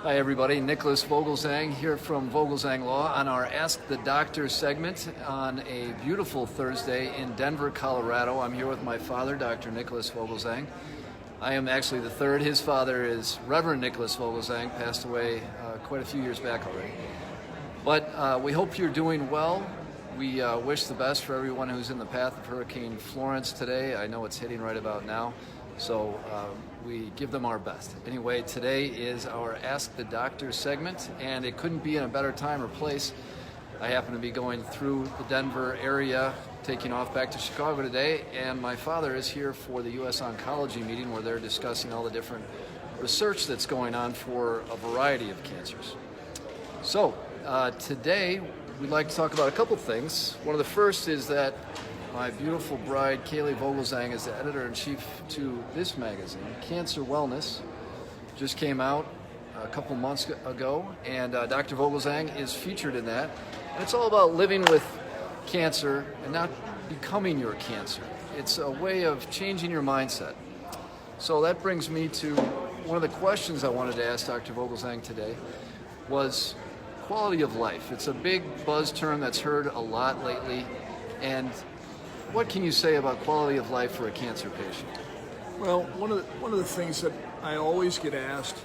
Hi everybody, Nicholas Vogelzang here from Vogelzang Law on our Ask the Doctor segment on a beautiful Thursday in Denver, Colorado. I'm here with my father, Dr. Nicholas Vogelzang. I am actually the third. His father is Reverend Nicholas Vogelzang, passed away quite a few years back already. But we hope you're doing well. We wish the best for everyone who's in the path of Hurricane Florence today. I know it's hitting right about now, so we give them our best. Anyway, today is our Ask the Doctor segment, and it couldn't be in a better time or place. I happen to be going through the Denver area, taking off back to Chicago today, and my father is here for the U.S. Oncology meeting where they're discussing all the different research that's going on for a variety of cancers. So today we'd like to talk about a couple things. One of the first is that my beautiful bride, Kaylee Vogelzang, is the editor-in-chief to this magazine, Cancer Wellness. Just came out a couple months ago, and Dr. Vogelzang is featured in that. And it's all about living with cancer and not becoming your cancer. It's a way of changing your mindset. So that brings me to one of the questions I wanted to ask Dr. Vogelzang today was quality of life. It's a big buzz term that's heard a lot lately, and what can you say about quality of life for a cancer patient? Well, one of the things that I always get asked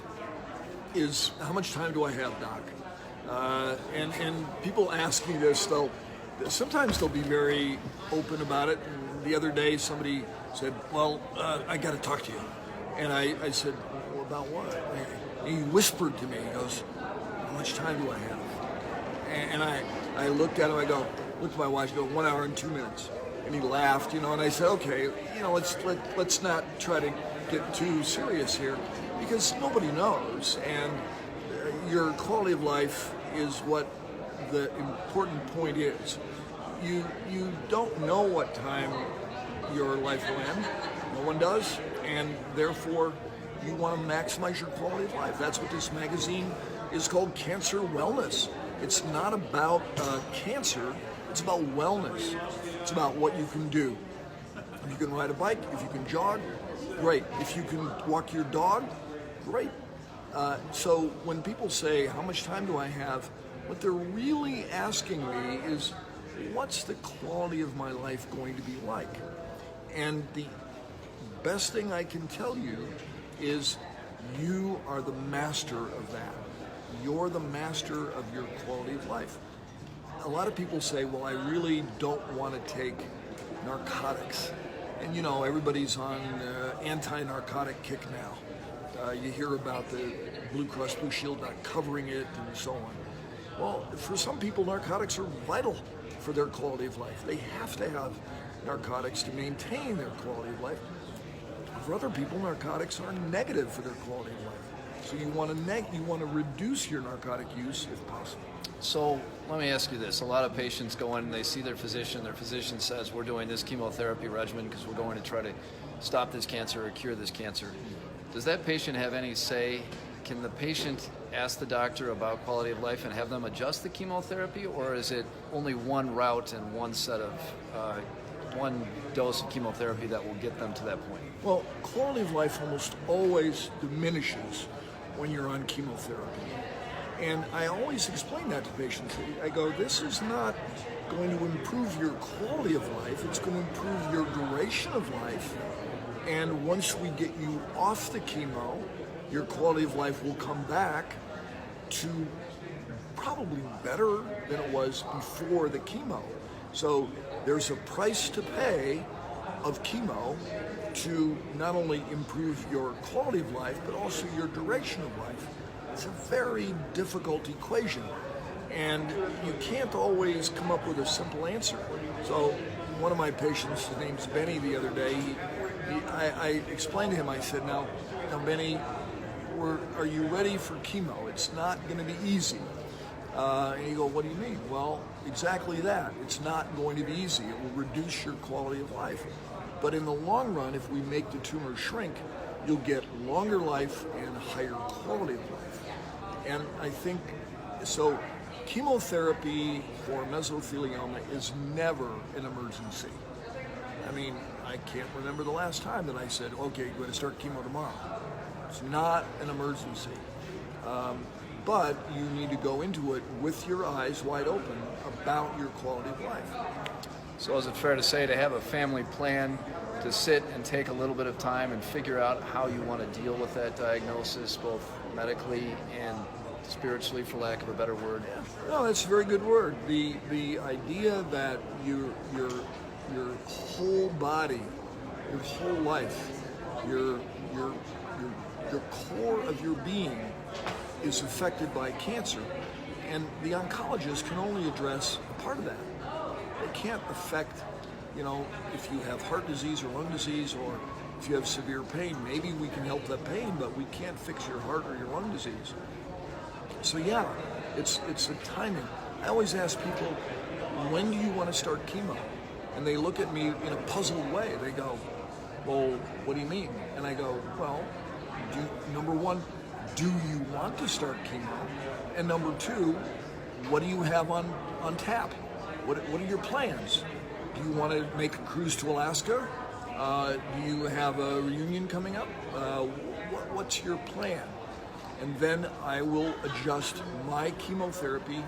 is, how much time do I have, Doc? And people ask me this. Sometimes they'll be very open about it. And the other day, somebody said, "Well, I got to talk to you," and I said, "Well, about what?" And he whispered to me. He goes, "How much time do I have?" And I looked at him. I looked at my watch. I go, 1 hour and 2 minutes. And he laughed, and I said, okay, let's not try to get too serious here, because nobody knows, and your quality of life is what the important point is. You don't know what time your life will end. No one does, and therefore you want to maximize your quality of life. That's what this magazine is called, Cancer Wellness. It's not about cancer. It's about wellness. It's about what you can do. If you can ride a bike, if you can jog, great. If you can walk your dog, great. So when people say, how much time do I have? What they're really asking me is, what's the quality of my life going to be like? And the best thing I can tell you is you are the master of that. You're the master of your quality of life. A lot of people say, well, I really don't want to take narcotics. And everybody's on anti-narcotic kick now. You hear about the Blue Cross Blue Shield not covering it and so on. Well, for some people, narcotics are vital for their quality of life. They have to have narcotics to maintain their quality of life. For other people, narcotics are negative for their quality of life. So you want to reduce your narcotic use if possible. So let me ask you this. A lot of patients go in and they see their physician. Their physician says, we're doing this chemotherapy regimen because we're going to try to stop this cancer or cure this cancer. Does that patient have any say? Can the patient ask the doctor about quality of life and have them adjust the chemotherapy, or is it only one route and one set of one dose of chemotherapy that will get them to that point? Well, quality of life almost always diminishes when you're on chemotherapy. And I always explain that to patients. I go, this is not going to improve your quality of life, it's going to improve your duration of life. And once we get you off the chemo, your quality of life will come back to probably better than it was before the chemo. So there's a price to pay of chemo to not only improve your quality of life, but also your duration of life. It's a very difficult equation, and you can't always come up with a simple answer. So one of my patients, his name's Benny, the other day, I explained to him, I said, now Benny, are you ready for chemo? It's not going to be easy. And you go, what do you mean? Well, exactly that. It's not going to be easy. It will reduce your quality of life. But in the long run, if we make the tumor shrink, you'll get longer life and higher quality of life. And I think, so chemotherapy for mesothelioma is never an emergency. I mean, I can't remember the last time that I said, okay, you're going to start chemo tomorrow. It's not an emergency. But you need to go into it with your eyes wide open about your quality of life. So is it fair to say to have a family plan, to sit and take a little bit of time and figure out how you want to deal with that diagnosis, both medically and spiritually, for lack of a better word? No, that's a very good word. The idea that your whole body, your whole life, your core of your being is affected by cancer, and the oncologist can only address a part of that. They can't affect, if you have heart disease or lung disease, or if you have severe pain. Maybe we can help that pain, but we can't fix your heart or your lung disease. So yeah, it's the timing. I always ask people, when do you want to start chemo? And they look at me in a puzzled way. They go, well, what do you mean? And I go, well, number one, do you want to start chemo? And number two, what do you have on tap? What are your plans? Do you want to make a cruise to Alaska? Do you have a reunion coming up? What's your plan? And then I will adjust my chemotherapy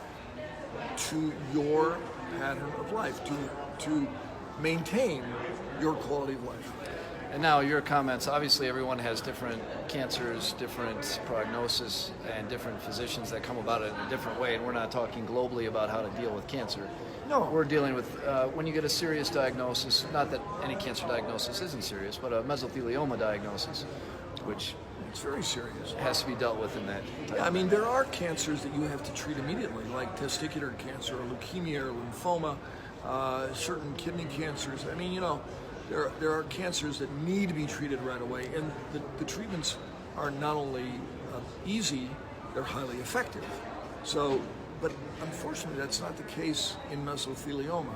to your pattern of life, to maintain your quality of life. And now your comments, obviously everyone has different cancers, different prognosis, and different physicians that come about it in a different way, and we're not talking globally about how to deal with cancer. No. We're dealing with, when you get a serious diagnosis, not that any cancer diagnosis isn't serious, but a mesothelioma diagnosis, which it's very serious. Has to be dealt with in that time. Yeah, I mean, there are cancers that you have to treat immediately, like testicular cancer, or leukemia, or lymphoma, certain kidney cancers. I mean, there are cancers that need to be treated right away, and the treatments are not only easy, they're highly effective. So, but unfortunately, that's not the case in mesothelioma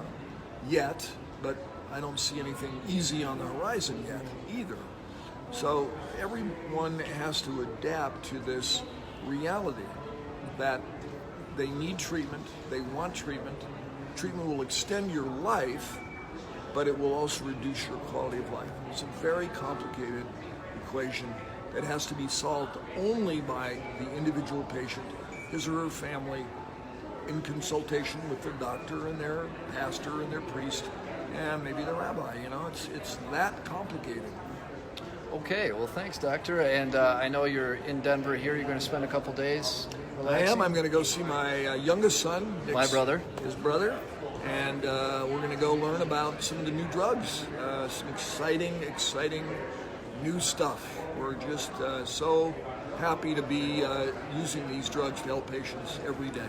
yet, but I don't see anything easy on the horizon yet either. So everyone has to adapt to this reality that they need treatment, they want treatment. Treatment will extend your life, but it will also reduce your quality of life. It's a very complicated equation that has to be solved only by the individual patient, his or her family, in consultation with their doctor and their pastor and their priest and maybe the rabbi. It's that complicated. Okay, well, thanks, doctor. And I know you're in Denver here. You're going to spend a couple days relaxing? I am. I'm going to go see my youngest son, my brother, his brother, and we're going to go learn about some of the new drugs, some exciting new stuff. We're just so happy to be using these drugs to help patients every day.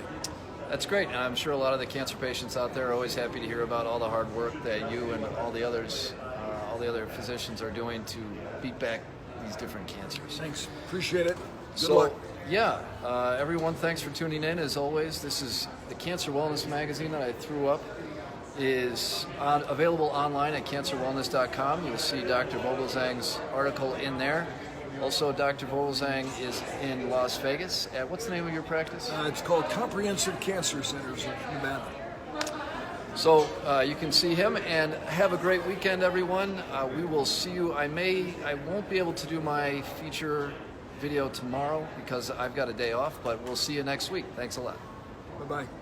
That's great. And I'm sure a lot of the cancer patients out there are always happy to hear about all the hard work that you and all the others, all the other physicians are doing to beat back these different cancers. Thanks. Appreciate it. Good luck. Yeah, everyone, thanks for tuning in. As always, this is the Cancer Wellness magazine that I threw up. Is available online at cancerwellness.com. You'll see Dr. Vogelzang's article in there. Also, Dr. Vogelzang is in Las Vegas. What's the name of your practice? It's called Comprehensive Cancer Centers of Nevada. So you can see him, and have a great weekend, everyone. We will see you. I won't be able to do my feature video tomorrow because I've got a day off, but we'll see you next week. Thanks a lot. Bye-bye.